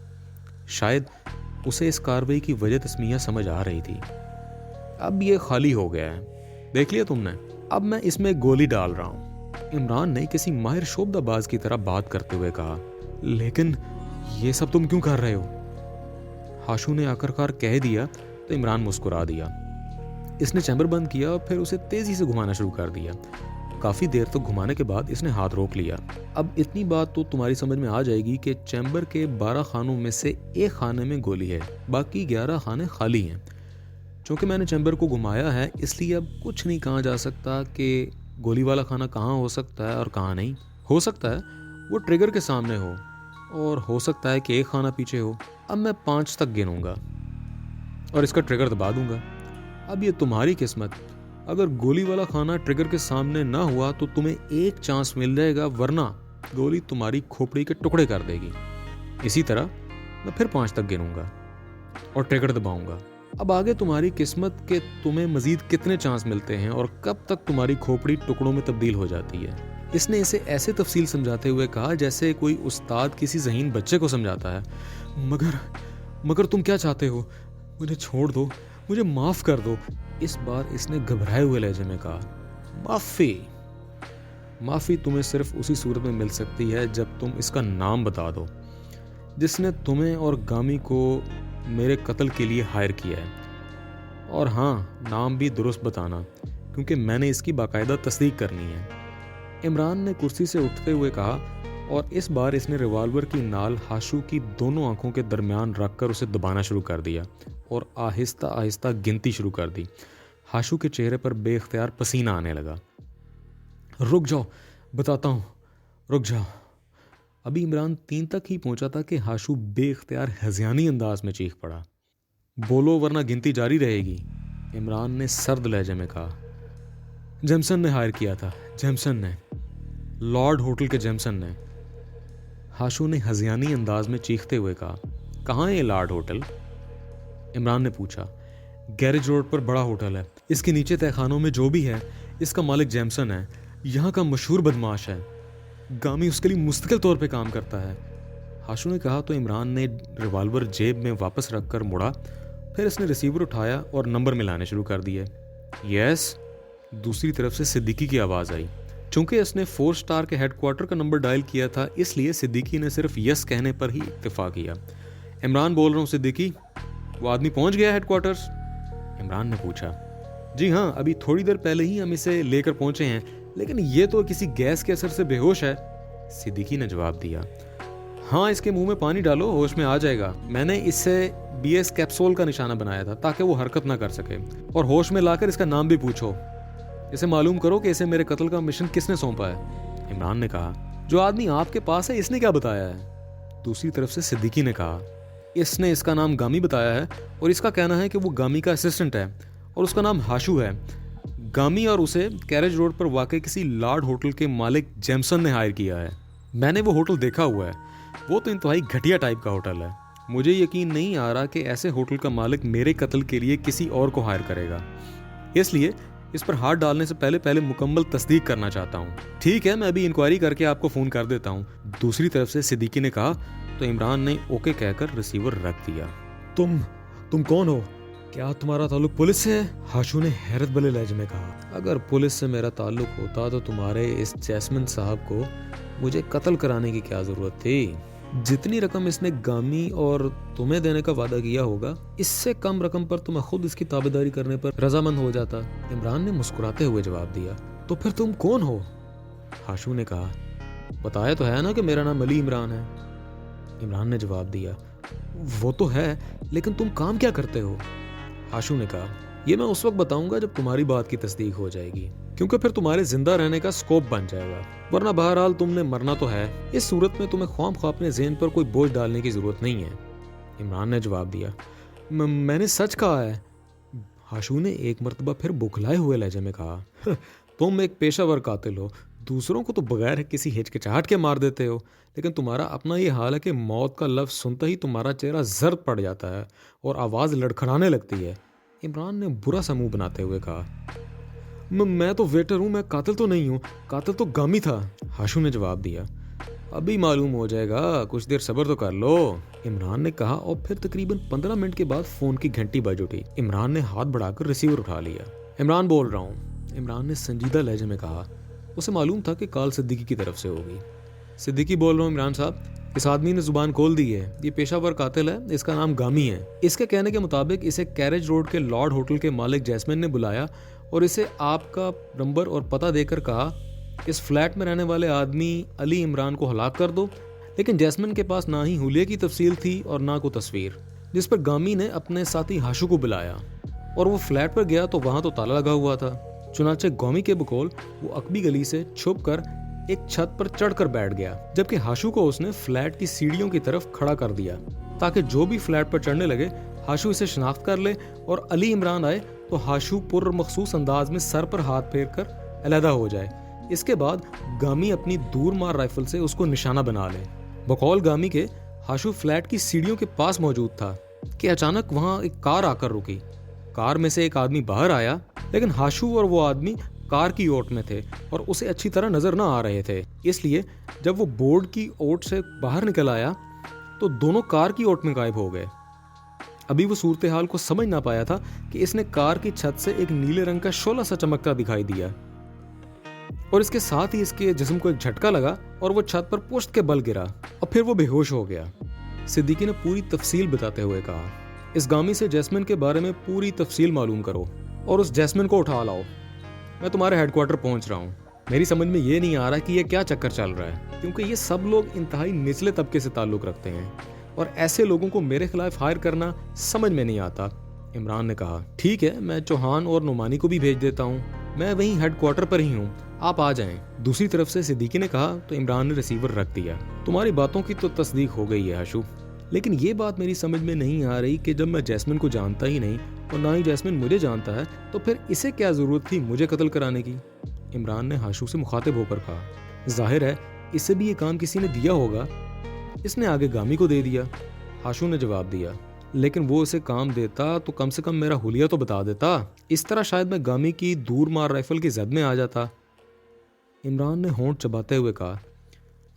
शायद उसे इस कार्रवाई की वजह तस्मीया समझ आ रही थी। अब ये खाली हो गया है, देख लिया तुमने, अब मैं इसमें गोली डाल रहा हूं, इमरान ने किसी माहिर शोबदाबाज की तरह बात करते हुए कहा। लेकिन ये सब तुम क्यों कर रहे हो? हाशू ने आखिरकार कह दिया तो इमरान मुस्कुरा दिया। इसने चैम्बर बंद किया और फिर उसे तेजी से घुमाना शुरू कर दिया। काफी देर तक घुमाने के बाद इसने हाथ रोक लिया। अब इतनी बात तो तुम्हारी समझ में आ जाएगी कि चैम्बर के 12 खानों में से एक खाने में गोली है, बाकी 11 खाने खाली हैं। चूंकि मैंने चैम्बर को घुमाया है इसलिए अब कुछ नहीं कहा जा सकता कि गोली वाला खाना कहाँ हो सकता है और कहाँ नहीं। हो सकता है वो ट्रिगर के सामने हो और हो सकता है कि एक खाना पीछे हो। अब मैं 5 तक गिनूंगा और इसका ट्रिगर दबा दूंगा। अब ये तुम्हारी किस्मत, अगर गोली वाला खाना ट्रिगर के सामने ना हुआ तो तुम्हें एक चांस मिल जाएगा, वरना गोली तुम्हारी खोपड़ी के टुकड़े कर देगी। इसी तरह मैं फिर 5 तक गिनूंगा और ट्रिगर दबाऊंगा। अब आगे तुम्हारी किस्मत के तुम्हें मजीद कितने चांस मिलते हैं और कब तक तुम्हारी खोपड़ी टुकड़ों में तब्दील हो जाती है। इसने इसे ऐसे तफसील समझाते हुए कहा जैसे कोई उस्ताद किसी ज़हीन बच्चे को समझाता है। मगर तुम क्या चाहते हो? मुझे छोड़ दो, मुझे माफ कर दो, इस बार इसने घबराए हुए लहजे में कहा। माफी तुम्हें सिर्फ उसी सूरत में मिल सकती है जब तुम इसका नाम बता दो जिसने तुम्हें और गामी को मेरे कत्ल के लिए हायर किया है। और हाँ, नाम भी दुरुस्त बताना, क्योंकि मैंने इसकी बाकायदा तस्दीक करनी है, इमरान ने कुर्सी से उठते हुए कहा। और इस बार इसने रिवॉल्वर की नाल हाशू की दोनों आंखों के दरमियान रखकर उसे दबाना शुरू कर दिया और आहिस्ता आहिस्ता गिनती शुरू कर दी। हाशू के चेहरे पर बेख्तियार पसीना आने लगा। रुक जाओ, बताता हूँ, रुक जाओ। अभी इमरान 3 तक ही पहुंचा था कि हाशू बेख्तियार हज़ियानी अंदाज में चीख पड़ा। बोलो वरना गिनती जारी रहेगी, इमरान ने सर्द लहजे में कहा। जेमसन ने हायर किया था, जेमसन ने, लॉर्ड होटल के जेमसन ने। हाशू ने हजियानी अंदाज में चीखते हुए कहा, कहाँ है ये लॉर्ड होटल? इमरान ने पूछा। गैरेज रोड पर बड़ा होटल है, इसके नीचे तहखानों में जो भी है इसका मालिक जेमसन है, यहाँ का मशहूर बदमाश है। गामी उसके लिए मुस्तकिल तौर पे काम करता है। हाशू ने कहा तो इमरान ने रिवॉल्वर जेब में वापस रखकर मुड़ा, फिर इसने रिसीवर उठाया और नंबर मिलाने शुरू कर दिए। यस, दूसरी तरफ से सिद्दीकी की आवाज़ आई। चूंकि इसने 4 स्टार के हेडक्वार्टर का नंबर डायल किया था, इसलिए सिद्दीकी ने सिर्फ यस कहने पर ही इत्तेफाक किया। इमरान बोल रहा हूँ सिद्दीकी, वो आदमी पहुंच गया हेडक्वार्टर्स? इमरान ने पूछा। जी हाँ, अभी थोड़ी देर पहले ही हम इसे लेकर पहुंचे हैं, लेकिन ये तो किसी गैस के असर से बेहोश है, सिद्दीकी ने जवाब दिया। हाँ, इसके मुंह में पानी डालो, होश में आ जाएगा। मैंने इससे BS कैप्सूल का निशाना बनाया था ताकि वो हरकत ना कर सके, और होश में लाकर इसका नाम भी पूछो। इसे मालूम करो कि इसे मेरे कत्ल का मिशन किसने सौंपा है। इमरान ने कहा, जो आदमी आपके पास है इसने क्या बताया है? दूसरी तरफ से सिद्दीकी ने कहा, इसने इसका नाम गामी बताया है और इसका कहना है कि वो गामी का असिस्टेंट है और उसका नाम हाशू है। गामी और उसे कैरेज रोड पर वाकई किसी लॉर्ड होटल के मालिक जेमसन ने हायर किया है। मैंने वो होटल देखा हुआ है, वो तो इंतहाई घटिया टाइप का होटल है। मुझे यकीन नहीं आ रहा कि ऐसे होटल का मालिक मेरे कत्ल के लिए किसी और को हायर करेगा, इसलिए इस पर हाथ डालने से पहले मुकम्मल तस्दीक करना चाहता हूँ। ठीक है, मैं अभी इंक्वायरी करके आपको फ़ोन कर देता हूँ, दूसरी तरफ से सिद्दीकी ने कहा। तो इमरान ने ओके कहकर रिसीवर रख दिया। तुम कौन हो? क्या तुम्हारा ताल्लुक पुलिस से है? हाशू ने हैरत भरे लहजे में कहा। अगर पुलिस से मेरा ताल्लुक होता तो तुम्हारे इस जैस्मिन साहब को मुझे कत्ल कराने की क्या जरूरत थी? जितनी रकम इसने गामी और तुम्हें देने का वादा किया होगा, इससे कम रकम पर तुम्हें खुद इसकी ताबेदारी करने पर रजामंद हो जाता। इमरान ने मुस्कुराते हुए जवाब दिया। तो फिर तुम कौन हो? हाशू ने कहा। बताया तो है ना कि मेरा नाम अली इमरान है। इमरान ने जवाब दिया। वो तो है, लेकिन तुम काम क्या करते हो? हाशू ने कहा, ये मैं उस वक्त बताऊंगा जब तुम्हारी बात की तस्दीक हो जाएगी, क्योंकि फिर तुम्हारे जिंदा रहने का स्कोप बन जाएगा, वरना बहरहाल तुमने मरना तो है। इस सूरत में तुम्हें ख्वाम अपने ज़हन पर कोई बोझ डालने की जरूरत नहीं है। इमरान ने जवाब दिया। मैंने सच कहा है। हाशू ने एक मरतबा फिर बुखलाए हुए लहजे में कहा। तुम एक पेशावर कातिल हो, दूसरों को तो बगैर किसी हिचकिचाहट के मार देते हो, लेकिन तुम्हारा अपना ये हाल है कि मौत का लफ्ज़ सुनते ही तुम्हारा चेहरा जर्द पड़ जाता है और आवाज़ लड़खड़ाने लगती है। इमरान ने बुरा सा मुंह बनाते हुए कहा। मैं तो वेटर हूँ, मैं कातिल तो नहीं हूँ, कातिल तो गामी था। हाशू ने जवाब दिया। अभी मालूम हो जाएगा, कुछ देर सब्र तो कर लो, इमरान ने कहा। और फिर तकरीबन 15 मिनट के बाद फ़ोन की घंटी बज उठी। इमरान ने हाथ बढ़ाकर रिसीवर उठा लिया। इमरान बोल रहा हूँ, इमरान ने संजीदा लहजे में कहा। उसे मालूम था कि कॉल सिद्दीकी की तरफ से होगी। सिद्दीकी बोल रहा हूँ इमरान साहब, इस आदमी ने जुबान खोल दी है। ये पेशावर कातिल है, इसका नाम गामी है। इसके कहने के मुताबिक इसे कैरेज रोड के लॉर्ड होटल के मालिक जैस्मिन ने बुलाया और इसे आपका नंबर और पता देकर कहा, इस फ्लैट में रहने वाले आदमी अली इमरान को हलाक कर दो। लेकिन जैस्मिन के पास ना ही हुलिये की तफसील थी और ना को तस्वीर, जिस पर गामी ने अपने साथी हाशू को बुलाया और वो फ्लैट पर गया तो वहाँ तो ताला लगा हुआ था। चुनाचे गामी के बकौल वो अकबी गली से छुप कर एक छत पर चढ़कर बैठ गया, जबकि हाशू को उसने फ्लैट की सीढ़ियों की तरफ खड़ा कर दिया ताकि जो भी फ्लैट पर चढ़ने लगे हाशू इसे शनाख्त कर ले और अली इमरान आए तो हाशू पुरमखसूस अंदाज में सर पर हाथ फेर कर अलहदा हो जाए। इसके बाद गामी अपनी दूर मार राइफल से उसको निशाना बना ले। बकौल गामी के हाशू फ्लैट की सीढ़ियों के पास मौजूद था कि अचानक वहां एक कार आकर रुकी। कार में से एक आदमी बाहर आया, लेकिन हाशू और वो आदमी कार की ओट में थे और उसे अच्छी तरह नजर ना आ रहे थे। इसलिए जब वो बोर्ड की ओट से बाहर निकल आया तो दोनों कार की ओट में गायब हो गए। अभी वो सूरत हाल को समझ ना पाया था कि इसने कार की छत से एक नीले रंग का शोला सा चमकता दिखाई दिया और इसके साथ ही इसके जिस्म को एक झटका लगा और वो छत पर पुश्त के बल गिरा और फिर वो बेहोश हो गया। सिद्दीकी ने पूरी तफसील बताते हुए कहा, इस गामी से जैस्मिन के बारे में पूरी तफसील मालूम करो और उस जैस्मिन को उठा लाओ। मैं तुम्हारे हेडक्वार्टर पहुंच रहा हूँ। मेरी समझ में ये नहीं आ रहा कि ये क्या चक्कर चल रहा है, क्योंकि ये सब लोग इंतहाई निचले तबके से ताल्लुक रखते हैं और ऐसे लोगों को मेरे खिलाफ हायर करना समझ में नहीं आता। इमरान ने कहा, ठीक है, मैं चौहान और नुमानी को भी भेज देता हूँ, मैं वहीं हेडक्वार्टर पर ही हूँ, आप आ जाएं। दूसरी तरफ से सिद्दीकी ने कहा तो इमरान ने रिसीवर रख दिया। तुम्हारी बातों की तो तस्दीक हो गई है हाशू, लेकिन ये बात मेरी समझ में नहीं आ रही कि जब मैं जैस्मिन को जानता ही नहीं और ना ही जैस्मिन मुझे जानता है, तो फिर इसे क्या ज़रूरत थी मुझे कत्ल कराने की? इमरान ने हाशू से मुखातिब होकर कहा। जाहिर है इसे भी ये काम किसी ने दिया होगा, इसने आगे गामी को दे दिया। हाशू ने जवाब दिया, लेकिन वो इसे काम देता तो कम से कम मेरा हुलिया तो बता देता। इस तरह शायद मैं गामी की दूर मार राइफल की जद में आ जाता। इमरान ने होंठ चबाते हुए कहा,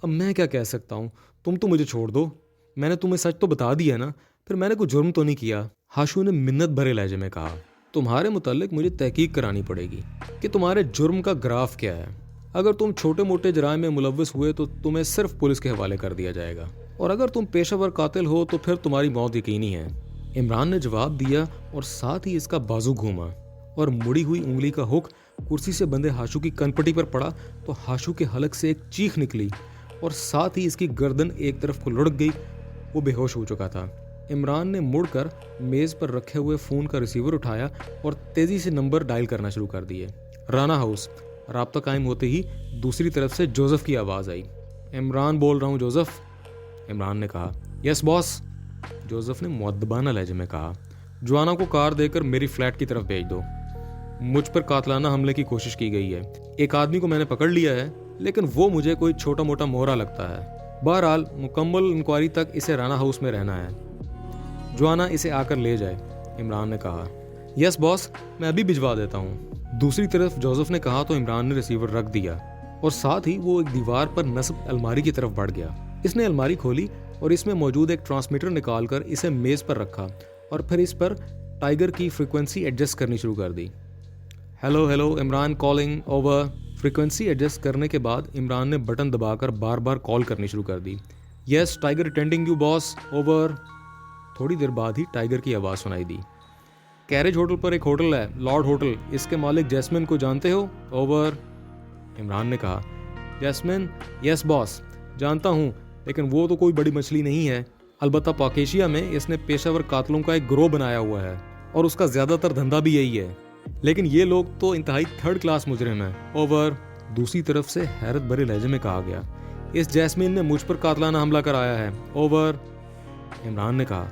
अब मैं क्या कह सकता हूँ, तुम तो मुझे छोड़ दो। मैंने तुम्हें सच तो बता दिया ना, फिर मैंने कोई जुर्म तो नहीं किया। हाशू ने मिन्नत भरे लहजे में कहा, तुम्हारे मुतालिक मुझे तहकीक करानी पड़ेगी कि तुम्हारे जुर्म का ग्राफ क्या है। अगर तुम छोटे मोटे जराइम में मुलव्वस हुए तो तुम्हें सिर्फ पुलिस के हवाले कर दिया जाएगा, और अगर तुम पेशावर कातिल हो तो फिर तुम्हारी मौत यकीनी है। इमरान ने जवाब दिया और साथ ही इसका बाजू घूमा और मुड़ी हुई उंगली का हुक कुर्सी से बंधे हाशू की कनपटी पर पड़ा तो हाशू के हलक से एक चीख निकली और साथ ही इसकी गर्दन एक तरफ को लुढ़क गई। वो बेहोश हो चुका था। इमरान ने मुड़कर मेज़ पर रखे हुए फ़ोन का रिसीवर उठाया और तेज़ी से नंबर डायल करना शुरू कर दिए। राना हाउस। राब्ता कायम होते ही दूसरी तरफ से जोसेफ की आवाज़ आई। इमरान बोल रहा हूँ जोसेफ। इमरान ने कहा, यस बॉस। जोसेफ ने मुअद्दबाना लहजे में कहा, जुआना को कार देकर मेरी फ्लैट की तरफ भेज दो। मुझ पर कातलाना हमले की कोशिश की गई है। एक आदमी को मैंने पकड़ लिया है, लेकिन वो मुझे कोई छोटा मोटा मोहरा लगता है। बहरहाल मुकम्मल इंक्वायरी तक इसे राना हाउस में रहना है। जुआना इसे आकर ले जाए। इमरान ने कहा, यस बॉस, मैं अभी भिजवा देता हूँ। दूसरी तरफ जोसेफ ने कहा तो इमरान ने रिसीवर रख दिया और साथ ही वो एक दीवार पर नस्ब अलमारी की तरफ बढ़ गया। इसने अलमारी खोली और इसमें मौजूद एक ट्रांसमीटर निकालकर इसे मेज़ पर रखा और फिर इस पर टाइगर की फ्रीक्वेंसी एडजस्ट करनी शुरू कर दी। Hello hello, Imran calling, over. Frequency adjust करने के बाद इमरान ने बटन दबाकर बार बार कॉल करनी शुरू कर दी। Yes tiger attending you boss, over. थोड़ी देर बाद ही टाइगर की आवाज़ सुनाई दी। कैरेज होटल पर एक होटल है, लॉर्ड होटल, इसके मालिक जैस्मिन को जानते हो, ओवर। इमरान ने कहा, जैस्मिन, यस बॉस, जानता हूँ, लेकिन वो तो कोई बड़ी मछली नहीं है। अलबत्ता पाकेशिया में इसने पेशावर कातलों का एक गिरोह बनाया हुआ है और उसका ज़्यादातर धंधा भी यही है, लेकिन ये लोग तो इंतहाई थर्ड क्लास मुजरिम हैं, ओवर। दूसरी तरफ से हैरत भरे लहजे में कहा गया, इस जैस्मिन ने मुझ पर कातलाना हमला कराया है, ओवर। इमरान ने कहा,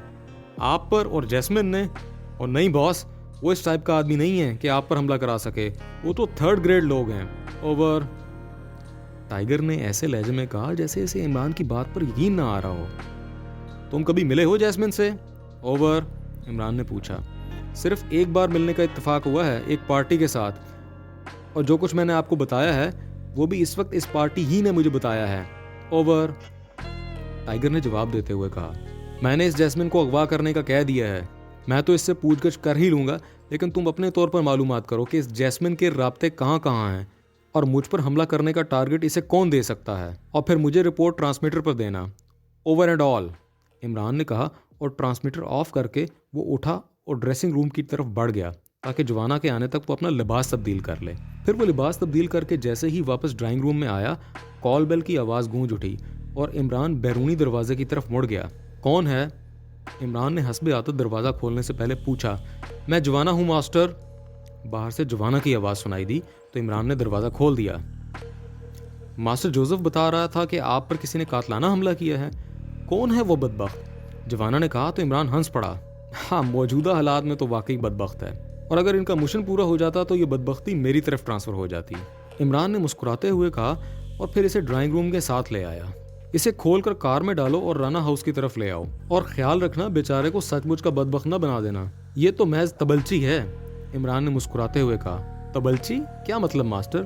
आप पर और जैस्मिन ने? और नहीं बॉस, वो इस टाइप का आदमी नहीं है कि आप पर हमला करा सके, वो तो थर्ड ग्रेड लोग हैं, ओवर। टाइगर ने ऐसे लहजे में कहा जैसे इसे इमरान की बात पर यकीन ना आ रहा हो। तुम कभी मिले हो जैस्मिन से, ओवर। इमरान ने पूछा, सिर्फ एक बार मिलने का इत्तेफाक हुआ है, एक पार्टी के साथ, और जो कुछ मैंने आपको बताया है वो भी इस वक्त इस पार्टी ही ने मुझे बताया है, ओवर। टाइगर ने जवाब देते हुए कहा, मैंने इस जैस्मिन को अगवा करने का कह दिया है। मैं तो इससे पूछगछ कर ही लूँगा, लेकिन तुम अपने तौर पर मालूमात करो कि इस जैस्मिन के राब्ते कहाँ कहाँ हैं और मुझ पर हमला करने का टारगेट इसे कौन दे सकता है, और फिर मुझे रिपोर्ट ट्रांसमीटर पर देना, ओवर एंड ऑल। इमरान ने कहा और ट्रांसमीटर ऑफ करके वो उठा और ड्रेसिंग रूम की तरफ बढ़ गया ताकि जुआना के आने तक वो अपना लिबास तब्दील कर ले। फिर वो लिबास तब्दील करके जैसे ही वापस ड्राइंग रूम में आया, कॉल बेल की आवाज़ गूंज उठी और इमरान बैरूनी दरवाजे की तरफ मुड़ गया। कौन है? इमरान ने हस्बे आदत दरवाज़ा खोलने से पहले पूछा। मैं जुआना हूँ मास्टर। बाहर से जुआना की आवाज़ सुनाई दी तो इमरान ने दरवाज़ा खोल दिया। मास्टर जोसेफ बता रहा था कि आप पर किसी ने कातलाना हमला किया है। कौन है वो बदबख्त? जुआना ने कहा तो इमरान हंस पड़ा। हाँ, मौजूदा हालात में तो वाकई बदबख्त है, और अगर इनका मिशन पूरा हो जाता तो ये बदबख्ती मेरी तरफ ट्रांसफ़र हो जाती। इमरान ने मुस्कुराते हुए कहा और फिर इसे ड्राइंग रूम के साथ ले आया। इसे खोलकर कार में डालो और राना हाउस की तरफ ले आओ, और ख्याल रखना बेचारे को सचमुच का बदबख्त न बना देना। ये तो महज तबलची है। इमरान ने मुस्कुराते हुए कहा। तबलची? क्या मतलब मास्टर?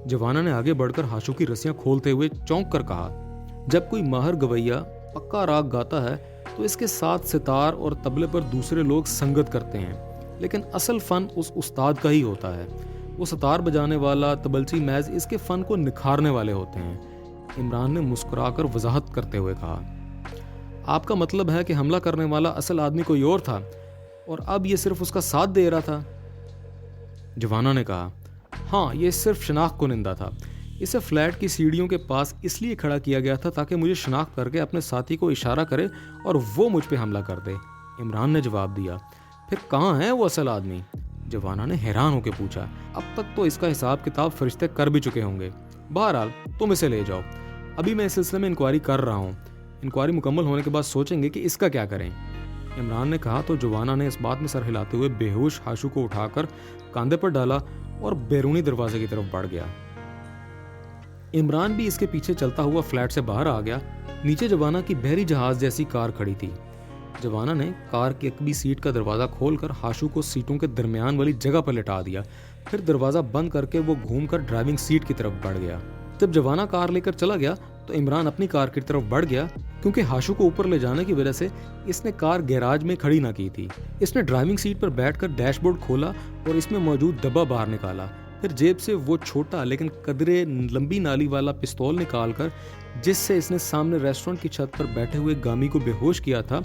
जवाना ने आगे बढ़कर हाशू की रस्सियां खोलते हुए चौंक कर कहा। जब कोई माहिर गवैया पक्का राग गाता है तो इसके साथ सितार और तबले पर दूसरे लोग संगत करते हैं, लेकिन असल फन उस उस्ताद का ही होता है। वो सितार बजाने वाला, तबलची महज इसके फन को निखारने वाले होते हैं। इमरान ने मुस्कुराकर वजाहत करते हुए कहा। आपका मतलब है कि हमला करने वाला असल आदमी कोई और था और अब ये सिर्फ उसका साथ दे रहा था? जवाना ने कहा, हाँ, ये सिर्फ शनाख्त कुनिंदा था। इसे फ्लैट की सीढ़ियों के पास इसलिए खड़ा किया गया था ताकि मुझे शनाख्त करके अपने साथी को इशारा करे और वो मुझ पे हमला कर दे। इमरान ने जवाब दिया। फिर कहाँ है वो असल आदमी? जवाना ने हैरान होकर पूछा। अब तक तो इसका हिसाब किताब फरिश्ते कर भी चुके होंगे। बहरहाल तुम इसे ले जाओ, अभी मैं इस सिलसिले में इंक्वायरी कर रहा हूँ। इंक्वायरी मुकम्मल होने के बाद सोचेंगे कि इसका क्या करें। इमरान ने कहा तो जोवाना ने इस बात में सर हिलाते हुए बेहोश हाशु को उठाकर कंधे पर डाला और बैरूनी दरवाजे की तरफ बढ़ गया। इमरान भी इसके पीछे चलता हुआ फ्लैट से बाहर आ गया। नीचे जोवाना की बहरी जहाज जैसी कार खड़ी थी। जोवाना ने कार की अगली सीट का दरवाजा खोलकर हाशु को सीटों के दरमियान वाली जगह पर लिटा दिया। फिर दरवाजा बंद करके वो घूमकर ड्राइविंग सीट की तरफ बढ़ गया। जब जोवाना कार लेकर चला गया तो इमरान अपनी कार की तरफ बढ़ गया, क्योंकि हाशु को ऊपर ले जाने की वजह से इसने कार गैराज में खड़ी ना की थी। इसने ड्राइविंग सीट पर बैठकर डैशबोर्ड खोला और इसमें मौजूद डब्बा बाहर निकाला। फिर जेब से वो छोटा लेकिन कदरे लंबी नाली वाला पिस्तौल निकालकर, जिससे इसने सामने रेस्टोरेंट की छत पर बैठे हुए गामी को बेहोश किया था,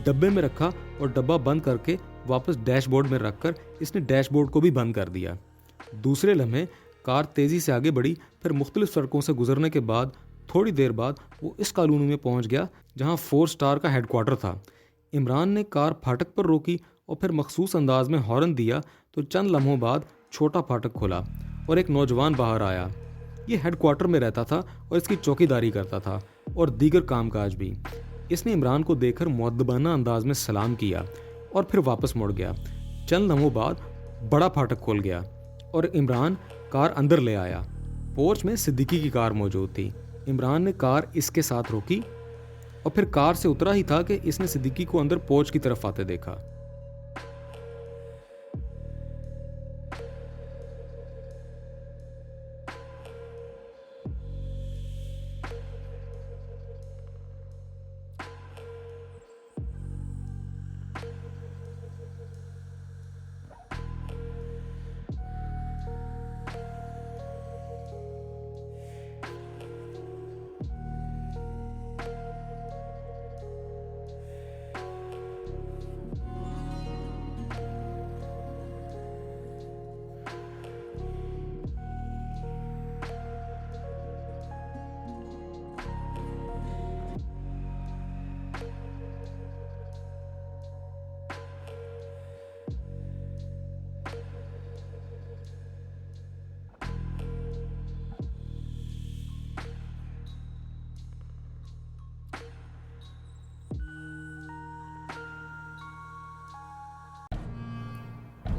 डब्बे में रखा और डब्बा बंद करके वापस डैशबोर्ड में रखकर इसने डैशबोर्ड को भी बंद कर दिया। दूसरे लम्हे कार तेजी से आगे बढ़ी। फिर मुख्तलिफ सड़कों से गुजरने के बाद थोड़ी देर बाद वो इस कॉलोनी में पहुंच गया जहां 4 स्टार का हेडक्वार्टर था। इमरान ने कार फाटक पर रोकी और फिर मखसूस अंदाज में हॉर्न दिया तो चंद लम्हों बाद छोटा फाटक खुला और एक नौजवान बाहर आया। ये हेडक्वार्टर में रहता था और इसकी चौकीदारी करता था और दीगर कामकाज भी। इसने इमरान को देखकर मुअद्दबाना अंदाज में सलाम किया और फिर वापस मुड़ गया। चंद लम्हों बाद बड़ा फाटक खुल गया और इमरान कार अंदर ले आया। पोर्च में सिद्दीकी की कार मौजूद थी। इमरान ने कार इसके साथ रोकी और फिर कार से उतरा ही था कि इसने सिद्दीकी को अंदर पोर्च की तरफ आते देखा।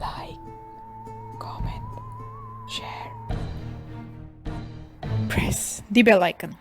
Like, comment, share, press the bell icon.